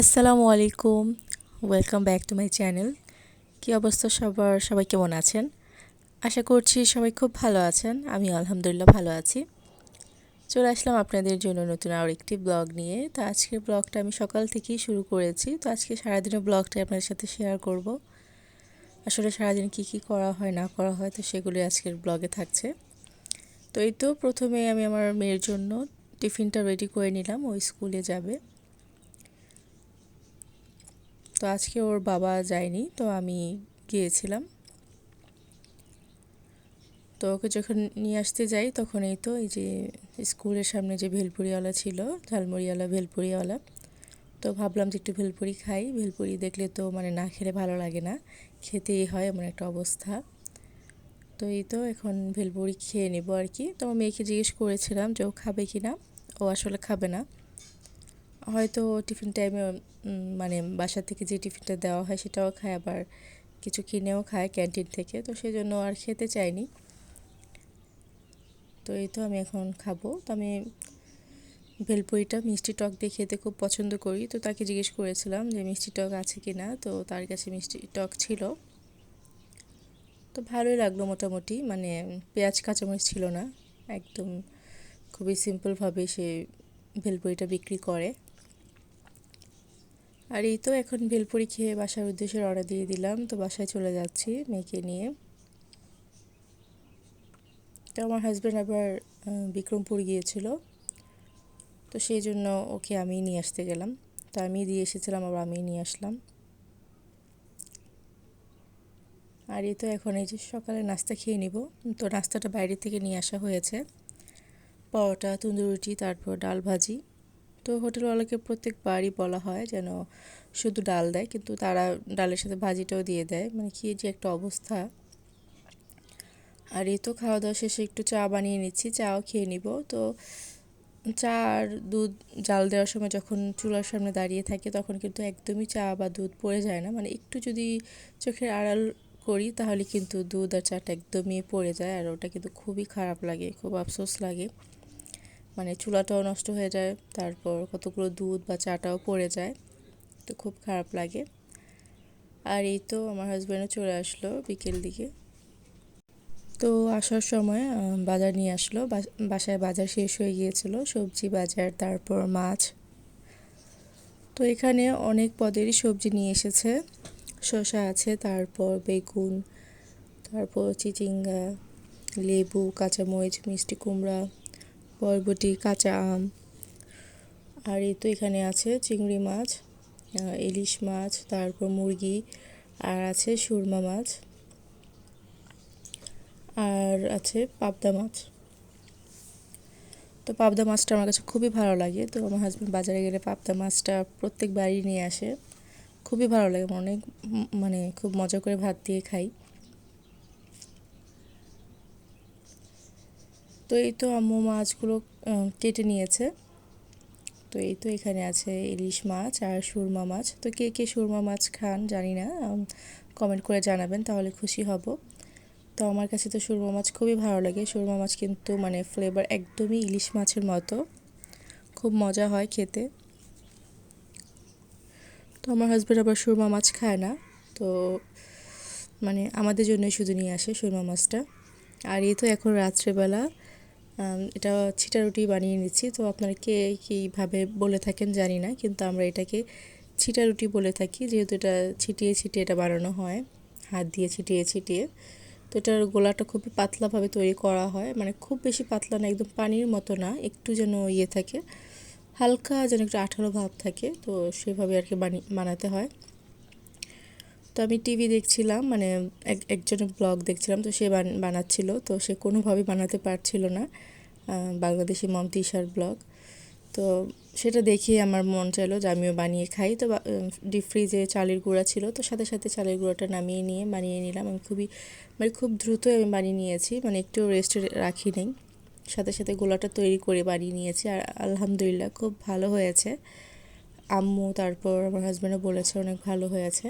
আসসালামু আলাইকুম। Welcome back to my channel. কী অবস্থা সবার? সবাই কেমন আছেন? আশা করছি সবাই খুব ভালো আছেন। আমি আলহামদুলিল্লাহ ভালো আছি। চলে আসলাম আপনাদের জন্য নতুন আর একটি ব্লগ নিয়ে। তো আজকের ব্লগটা আমি সকাল থেকেই শুরু করেছি। তো আজকে সারাদিনের ব্লগটা আপনাদের সাথে শেয়ার করব। আসলে সারাদিন কি করা হয় না করা হয়, তো সেগুলি আজকের ব্লগে থাকছে। তো এই তো প্রথমে আমি আমার মেয়ের জন্য টিফিনটা রেডি করে নিলাম, ও স্কুলে যাবে। তো আজকে ওর বাবা যায়নি, তো আমি গিয়েছিলাম। তো ওকে যখন নিয়ে আসতে যাই তখন এই তো এই যে স্কুলের সামনে যে ভেলপুরিওয়ালা ছিল, ঝালমুড়িওয়ালা ভেলপুরিওয়ালা, তো ভাবলাম যে একটু ভেলপুরি খাই। ভেলপুরি দেখলে তো মানে না খেলে ভালো লাগে না, খেতেই হয়, এমন একটা অবস্থা। তো এই তো এখন ভেলপুরি খেয়ে নেব আর কি। তো আমার মেয়েকে জিজ্ঞেস করেছিলাম যে ও খাবে কি না। ও আসলে খাবে না, হয়তো টিফিন টাইমে মানে বাসা থেকে যে টিফিনটা দেওয়া হয় সেটাও খায়, আবার কিছু কিনেও খায় ক্যান্টিন থেকে, তো সেই জন্য আর খেতে চায়নি। তো এই তো আমি এখন খাবো। তো আমি ভেলপুরিটা মিষ্টি টক দিয়ে খেতে খুব পছন্দ করি, তো তাকে জিজ্ঞেস করেছিলাম যে মিষ্টি টক আছে কি না, তো তার কাছে মিষ্টি টক ছিল। তো ভালোই লাগলো মোটামুটি, মানে পেঁয়াজ কাঁচামরিচ ছিল না, একদম খুবই সিম্পলভাবে সে ভেলপুরিটা বিক্রি করে। আর এই তো এখন ভেলপুরি খেয়ে বাসার উদ্দেশ্যে রওনা দিয়ে দিলাম। তো বাসায় চলে যাচ্ছি মেয়েকে নিয়ে। তো আমার হাজব্যান্ড আবার বিক্রমপুর গিয়েছিল, তো সেই জন্য ওকে আমি নিয়ে আসতে গেলাম। তো আমি দিয়ে এসেছিলাম, আবার আমি নিয়ে আসলাম। আর এই তো এখন এই যে সকালে নাস্তা খেয়ে নিব। তো নাস্তাটা বাইরে থেকে নিয়ে আসা হয়েছে, পরোটা, তন্দুরি রুটি, তারপর ডাল ভাজি। তো হোটেলওয়ালাকে প্রত্যেকবারই বলা হয় যেন শুধু ডাল দেয়, কিন্তু তারা ডালের সাথে ভাজিটাও দিয়ে দেয়, মানে কি যে একটা অবস্থা। আর এই তো খাওয়া দাওয়া শেষে একটু চা বানিয়ে নিচ্ছি, চাও খেয়ে নিব। তো চা আর দুধ জাল দেওয়ার সময় যখন চুলার সামনে দাঁড়িয়ে থাকে তখন কিন্তু একদমই চা বা দুধ পড়ে যায় না, মানে একটু যদি চোখের আড়াল করি তাহলে কিন্তু দুধ আর চাটা একদমই পড়ে যায়, আর ওটা কিন্তু খুবই খারাপ লাগে, খুব আফসোস লাগে। মানে চুলাটাও নষ্ট হয়ে যায়, তারপর কতগুলো দুধ বা চাটাও পড়ে যায়, তো খুব খারাপ লাগে। আর এই তো আমার হাজব্যান্ডও চলে আসলো বিকেল দিকে। তো আসার সময় বাজার নিয়ে আসলো। বাসায় বাজার শেষ হয়ে গিয়েছিল, সবজি বাজার, তারপর মাছ। তো এখানে অনেক পদেরই সবজি নিয়ে এসেছে। শসা আছে, তারপর বেগুন, তারপর চিচিঙ্গা, লেবু, কাঁচামরিচ, মিষ্টি কুমড়া, বরবটি, কাঁচা আম। আর এই তো এখানে আছে চিংড়ি মাছ, ইলিশ মাছ, তারপর মুরগি, আর আছে সুরমা মাছ, আর আছে পাবদা মাছ। তো পাবদা মাছটা আমার কাছে খুবই ভালো লাগে, তো আমার হাজব্যান্ড বাজারে গেলে পাবদা মাছটা প্রত্যেকবারই নিয়ে আসে। খুবই ভালো লাগে, অনেক মানে খুব মজা করে ভাত দিয়ে খাই। তো এই তো আম্মু মাছগুলো কেটে নিয়েছে। তো এই তো এখানে আছে ইলিশ মাছ আর সুরমা মাছ। তো কে কে সুরমা মাছ খান জানি না, কমেন্ট করে জানাবেন, তাহলে খুশি হব। তো আমার কাছে তো সুরমা মাছ খুবই ভালো লাগে। সুরমা মাছ কিন্তু মানে ফ্লেভার একদমই ইলিশ মাছের মতো, খুব মজা হয় খেতে। তো আমার হাজব্যান্ড আবার সুরমা মাছ খায় না, তো মানে আমাদের জন্যই শুধু নিয়ে আসে সুরমা মাছটা। আর এই তো এখন রাত্রেবেলা এটা ছিটা রুটি বানিয়ে নিচ্ছি। তো আপনারা কে কীভাবে বলে থাকেন জানি না, কিন্তু আমরা এটাকে ছিটা রুটি বলে থাকি, যেহেতু এটা ছিটিয়ে ছিটিয়ে এটা বানানো হয়, হাত দিয়ে ছিটিয়ে ছিটিয়ে। তো এটার গোলাটা খুবই পাতলাভাবে তৈরি করা হয়, মানে খুব বেশি পাতলা না, একদম পানির মতো না, একটু যেন ইয়ে থাকে, হালকা যেন একটু আঠালো ভাব থাকে, তো সেভাবে আর কি বানাতে হয়। তো আমি টিভি দেখছিলাম, মানে একজনের ব্লগ দেখছিলাম, তো সে বানাচ্ছিল, তো সে কোনোভাবেই বানাতে পারছিল না, বাংলাদেশি মম তিশার ব্লগ। তো সেটা দেখেই আমার মন চাইলো যে আমিও বানিয়ে খাই। তো ডিপ ফ্রিজে চালের গুঁড়া ছিল, তো সাথে সাথে চালের গুঁড়াটা নামিয়ে নিয়ে বানিয়ে নিলাম। আমি মানে খুব দ্রুতই আমি বানিয়ে নিয়েছি, মানে একটু রেস্টে রাখি নেই, সাথে সাথে গোলাটা তৈরি করে বানিয়ে নিয়েছি। আর আলহামদুলিল্লাহ খুব ভালো হয়েছে। আম্মু তারপর আমার হাজব্যান্ডও বলেছে অনেক ভালো হয়েছে।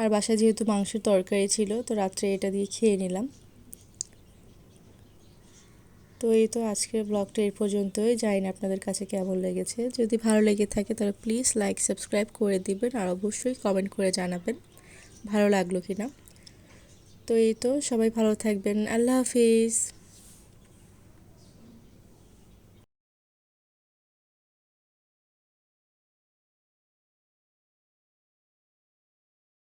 আর বাসায় যেহেতু মাংসের তরকারি ছিল, তো রাত্রে এটা দিয়ে খেয়ে নিলাম। তো এই তো আজকের ব্লগটা এই পর্যন্তই, জানি না আপনাদের কাছে কেমন লেগেছে। যদি ভালো লেগে থাকে তাহলে প্লিজ লাইক সাবস্ক্রাইব করে দিবেন, আর অবশ্যই কমেন্ট করে জানাবেন ভালো লাগলো কিনা। তো এই তো সবাই ভালো থাকবেন, আল্লাহ হাফিজ।